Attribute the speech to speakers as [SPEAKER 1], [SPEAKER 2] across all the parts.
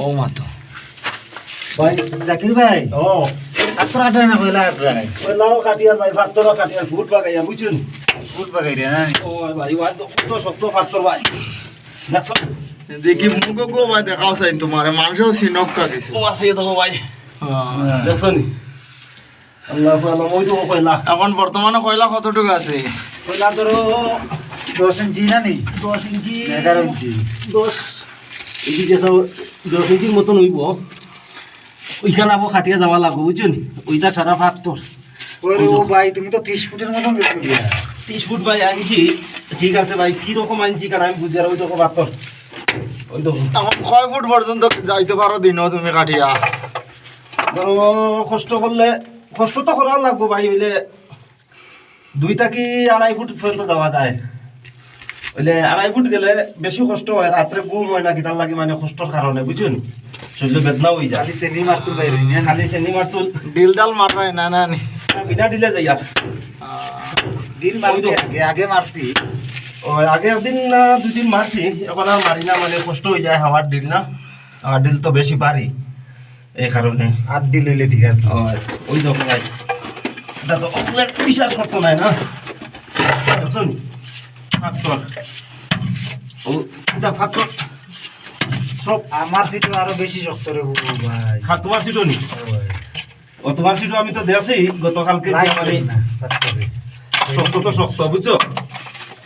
[SPEAKER 1] ও মাতো
[SPEAKER 2] ভাই জাকির ভাই
[SPEAKER 3] ও
[SPEAKER 2] আত্রা কাটায় না কইলা আত্রাই
[SPEAKER 3] লাও কাটিয়ার ভাই ফাত্তর কাটিয়ার ফুট বাগাইয়া বুঝছেন
[SPEAKER 2] ফুট বাগাই রে না
[SPEAKER 3] ও ভাই ওয়াই তো শক্ত ফাত্তর ভাই দেখো
[SPEAKER 1] দেখি মুখ গো ভাই দেখাও চাই তোমার মাংসও সিনক্কা কিছু
[SPEAKER 3] ও আছে দেখো ভাই দেখছো নি আল্লাহ আল্লাহ ওই তো কইলা
[SPEAKER 1] এখন বর্তমানে কয়লা কতটুকু আছে
[SPEAKER 3] কইলা ধরো
[SPEAKER 2] 10 ইঞ্চি না নি
[SPEAKER 3] 10 ইঞ্চি
[SPEAKER 2] 11 ইঞ্চি
[SPEAKER 3] 10 ইঞ্চি যেসব 10 ইঞ্চির মতন হইব ওইখানে আবার খাটিয়া যাওয়া লাগবে বুঝছো নি ওইটা সারা ফাত্তর
[SPEAKER 2] ওরে ও ভাই তুমি তো 30 ফুটের মতন গেছো দিয়া
[SPEAKER 3] 30 ফুট ভাই আনছি ঠিক আছে ভাই কিরকম আনছি কারণ আমি বুঝি আর ওই তো ফাত্তর ওই তো
[SPEAKER 1] এখন কয় ফুট পর্যন্ত যাইতে পারো দিনও তুমি কাটিয়া
[SPEAKER 3] ধরো কষ্ট করলে কষ্ট তো করা লাগবো ভাই হইলে 2 থেকে 2.5 ফুট পর্যন্ত যাওয়া যায় হইলে 2.5 ফুট গেলে বেশি কষ্ট হয় রাত্রে ঘুম হয় না কি তার লাগে মানে কষ্টর কারণে বুঝছেন শরীরে বেদনা হয়ে যায়
[SPEAKER 2] খালি সেনি মারতুল বাইরে নিয়ে
[SPEAKER 3] খালি চেনি মারতুল
[SPEAKER 1] ডিল ডাল মারাই না না নি
[SPEAKER 3] বিনা দিলে যাই আর
[SPEAKER 2] দিন মারছি আগে মারছি
[SPEAKER 3] ও আগে একদিন না 2 দিন মারছি এখন আর মারি না মানে কষ্ট হয়ে যায় হাওয়ার ডিল না হাওয়ার ডিল তো বেশি পারি এই কারণে
[SPEAKER 2] আর দিল হইলে ঠিক আছে
[SPEAKER 3] ওই দেখো ভাই এটা তো অনেক বিশ্বাস করতো নাই না শুন ফাত্তর ও এটা ফাত্তর সব
[SPEAKER 2] আমার সিটে আরো বেশি শক্ত রে গুরু ভাই
[SPEAKER 3] তোমার সিটও নি ও তোমার সিটও আমি তো দেখছি গতকালকে যে মানে শক্ত তো শক্ত বুঝছো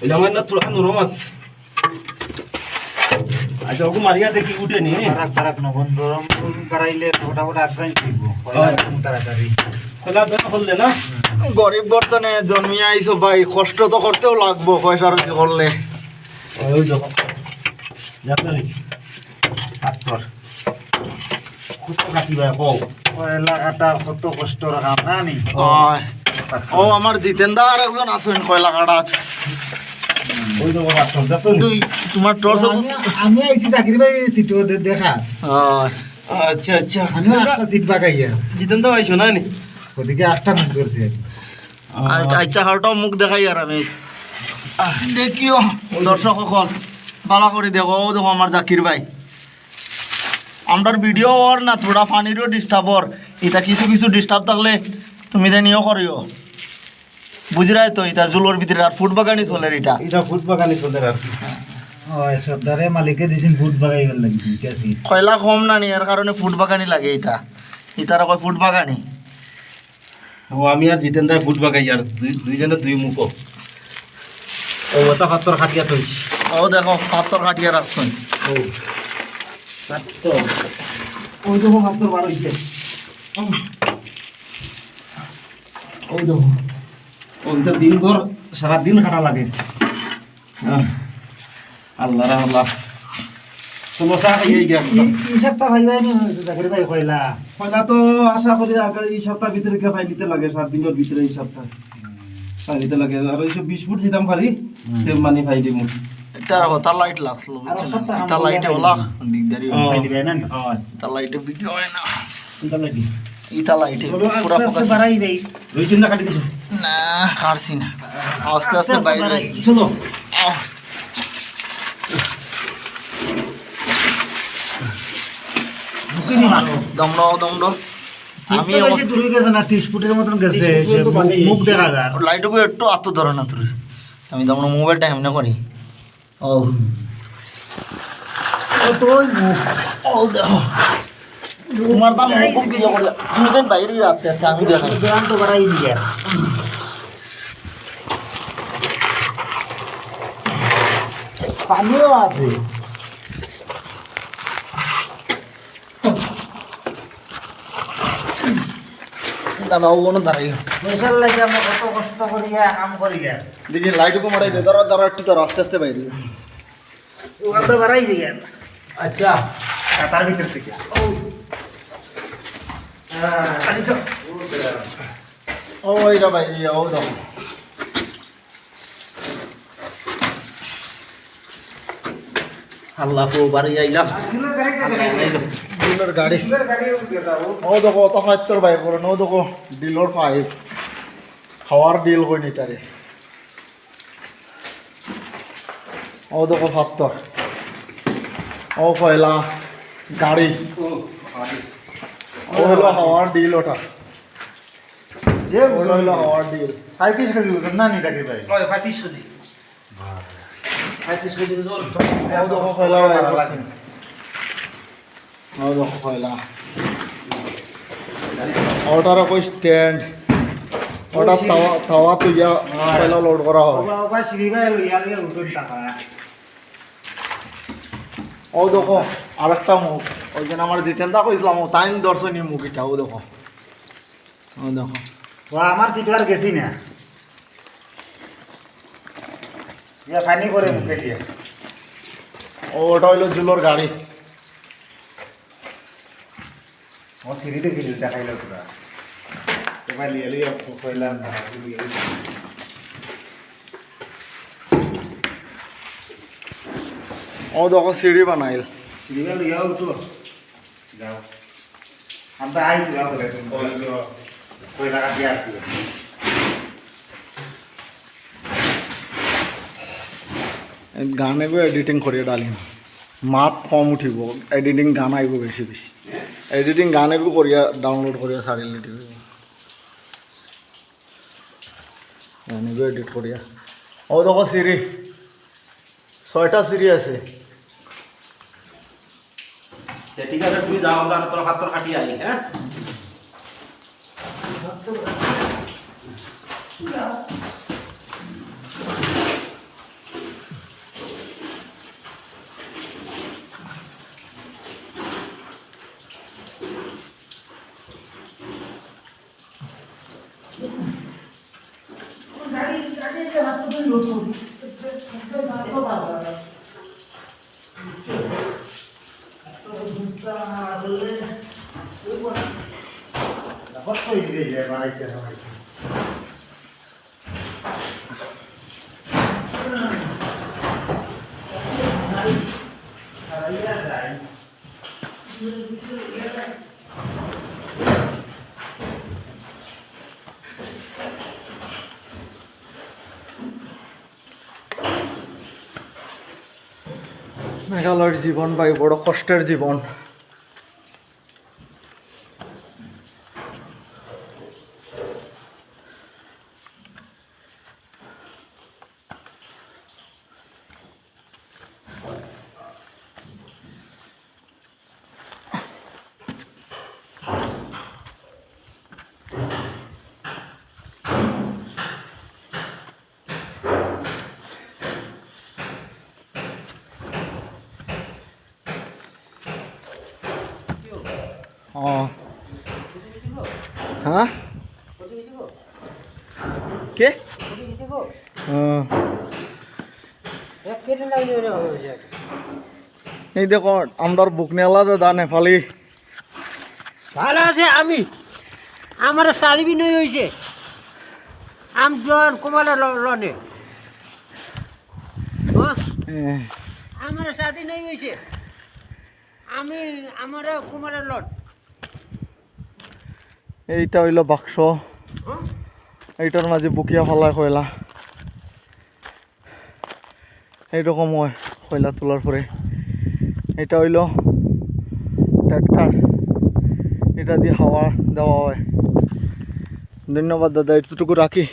[SPEAKER 3] ওইটা আমার না তোরা নরম আছে আচ্ছা ওকে মারিয়া দেখি উঠে নি
[SPEAKER 2] তারাক নবন গরম করাইলে মোটামুটি আগ্রাই দিব তাড়াতাড়ি
[SPEAKER 3] খোলা দেওয়া করলে না
[SPEAKER 1] গরিব বর্তনে জন্মিয়ে আইছো ভাই কষ্ট তো করতেও লাগবো পয়সা রুজি করলে
[SPEAKER 3] ওই দেখো যাচ্ছে নি ফাত্তর কত কাটি ভাই কও
[SPEAKER 2] পয়লা কাটা কত কষ্ট রাখা না নি
[SPEAKER 1] হয়। ও আমার জিতেন্দা আর একজন আছেন কয়লা কাটাত
[SPEAKER 3] ওই দেখো ফাত্তর দেখছো নি
[SPEAKER 1] দুই তোমার টর্চ
[SPEAKER 2] আমি আইছি জাকির ভাই সিটে দেখা
[SPEAKER 1] হয়
[SPEAKER 3] আচ্ছা আচ্ছা
[SPEAKER 2] আমি একটা সিট বাগাইয়া
[SPEAKER 3] জিতেন তো আইছো না নি
[SPEAKER 2] ওদিকে একটা মুখ ধরছি
[SPEAKER 1] আর আচ্ছা হারটাও মুখ দেখাই আর আমি দেখিও দর্শক সকল ভালো করে দেখো ও দেখো আমার জাকির ভাই আমার ভিডিও ওর না থোড়া পানিরও ডিস্টার্ব ওর এটা কিছু কিছু ডিস্টার্ব থাকলে তুমি নিয়েও করিও বুঝরাই তো এটা জুলোর ভিতরে আর ফুট বাগানি চলে এটা
[SPEAKER 3] এটা ফুট বাগানি চলে আর কি
[SPEAKER 2] ওই সর্দারে মালিকে দিছেন ফুট বাগাইবার লাগি কেসি
[SPEAKER 1] কয়লা কম না নি এর কারণে ফুট বাগানি লাগে এটা ইতারা কয় ফুট বাগানি
[SPEAKER 3] ও আমি আর জিতেন দা ফুট বাগাই আর দুইজনে দুই মুখ ও ওটা ফাত্তর খাটিয়া তৈছি
[SPEAKER 1] ও দেখো পাথর কাটিয়ে রাখছেন
[SPEAKER 3] ও ফাত্তর ওই দেখো ফাত্তর বার হইছে ওই দেখো ওইটা দিন ভর সারা দিন খাটা লাগে আল্লাহ রা আল্লাহ সমস্যা এই গিয়া
[SPEAKER 2] এই সপ্তাহ ভাই ভাই জাকির ভাই কইলা
[SPEAKER 3] পয়লা তো আশা করি আগে এই সপ্তাহ ভিতরে কে ফাইল দিতে লাগে 7 দিনের ভিতরে এই সপ্তাহ ফাইল দিতে লাগে আর ওই 20 ফুট দিতাম খালি তে মানে ফাইল দিমু
[SPEAKER 1] তার কথা লাইট লাগছিল তা লাইটে ওলা দিগদারি
[SPEAKER 2] ভাই দিবে না
[SPEAKER 1] তা লাইটে ভিডিও হয় না
[SPEAKER 3] চিন্তা লাগি
[SPEAKER 1] ইতা লাইটে পুরা ফোকাস
[SPEAKER 2] বাড়াই দেই
[SPEAKER 3] রইছেন না কাটি দিছো
[SPEAKER 1] না হারছি না আস্তে আস্তে বাইরে
[SPEAKER 3] চলো
[SPEAKER 2] ঢুকিনি মানো
[SPEAKER 1] দমড় দমড় আমি
[SPEAKER 2] আমি বেশি দূরে গেছে না 30 ফুটের মতন গেছে
[SPEAKER 3] 30 ফুট তো মানে
[SPEAKER 2] মুখ দেখা যায়
[SPEAKER 1] লাইটকে একটু আত্ম ধরে না তুই আমি দমড় মোবাইলটা এমনি করি ও
[SPEAKER 2] তোই মুখ
[SPEAKER 1] ও দেখো তোমার দাম মুখ দিয়ে করে তুমি তো বাইরে আস্তে আস্তে আমি দেখাই
[SPEAKER 2] জ্ঞান তো বাড়াই দিয়া পানিও আছে
[SPEAKER 1] দাঁড়াও কোনো দাঁড়াই
[SPEAKER 2] পয়সার লাগে আমরা কত কষ্ট করিয়া কাম করিয়া
[SPEAKER 1] দেখি লাইটকে মারাই দে দাঁড়া দাঁড়া একটু তার আস্তে আস্তে বাইরে
[SPEAKER 2] আমরা বাড়াই দিয়া
[SPEAKER 3] আচ্ছা
[SPEAKER 2] কাতার ভিতর থেকে
[SPEAKER 1] ও এইটা বাইরে ও দেখো
[SPEAKER 3] আল্লাহ কো বাড়ি আইলাম
[SPEAKER 1] ডিলর গাড়ি ও দেখো তো ফাইতর বাইর করে নো দেখো ডিলর পাইপ খাওয়ার ডিল কই নি তারে ও দেখো ফাত্তর ও পয়লা গাড়ি ও হলো হাওয়ার ডিল ওটা
[SPEAKER 2] যে
[SPEAKER 1] ওটা হলো হাওয়ার ডিল
[SPEAKER 2] 35 কেজি ওজন না নি জাকির ভাই
[SPEAKER 3] 35 কেজি 35 কেজি ওজন
[SPEAKER 1] ও দেখো কয়লা ও দেখো কয়লা ওটার কই স্ট্যান্ড ওটা তাওয়া তুইয়া কয়লা লোড করা হয়
[SPEAKER 2] বাবা বাবা সিঁড়ি ভাই লইয়া লিয়া উঠুন টাকা
[SPEAKER 1] ও দেখো আরেকটা মুখ ওই জন্য আমার জিতেনদা কইছিলাম ও তাই দর্শনীয় মুখ এটা ও দেখো
[SPEAKER 2] ও আমার সিটবার গেছি না ইয়া পানি করে মুখে দিয়ে
[SPEAKER 1] ওটা হইলো জুলোর গাড়ি
[SPEAKER 2] ও সিঁড়িতে গেলি দেখাইলো পুরা এবার লিয়া লিয়া কইলাম না
[SPEAKER 1] ও দেখো সিঁড়ি বানাইল
[SPEAKER 2] সিঁড়ি ভাই লিয়া উঠো যাও আমরা আইছি যাও বলে তুমি বলো কইলা কাটি আসছি
[SPEAKER 1] গান আইব এডিটিং করিয়ে ডালিম মাত কম উঠিব এডিটিং গান আইব বেশি বেশি এডিটিং গান আইব করিয়া ডাউনলোড করিয়া ছাড়িলে টিভি গান আইব এডিট করিয়া ও দেখো সিঁড়ি 6টা সিঁড়ি আছে
[SPEAKER 3] ঠিক আছে তুমি যাও আমরা তোর হাত তোর কাটি আই হ্যাঁ
[SPEAKER 2] কষ্ট হয়ে যায় বাড়াইতে হবে
[SPEAKER 1] মেঘালয়ের জীবন ভাই বড় কষ্টের জীবন হ্যাঁ কে এই দেখো আমার বুকনেলা দাদা নেপালি
[SPEAKER 4] ভালো আছে আমি আমার শাদি বিনয় হয়েছে আমজন কুমারের লনে আমার শাদি নই হয়েছে আমি আমার কুমারের লন
[SPEAKER 1] এইটা হইল বাক্স এইটার মাঝে বুকিয়া ফেলা কয়লা এইরকম হয় কয়লা তোলার পরে এটা হইল ট্র্যাক্টর এটা দিয়ে হাওয়া দেওয়া হয় ধন্যবাদ দাদা এতটুকু রাখি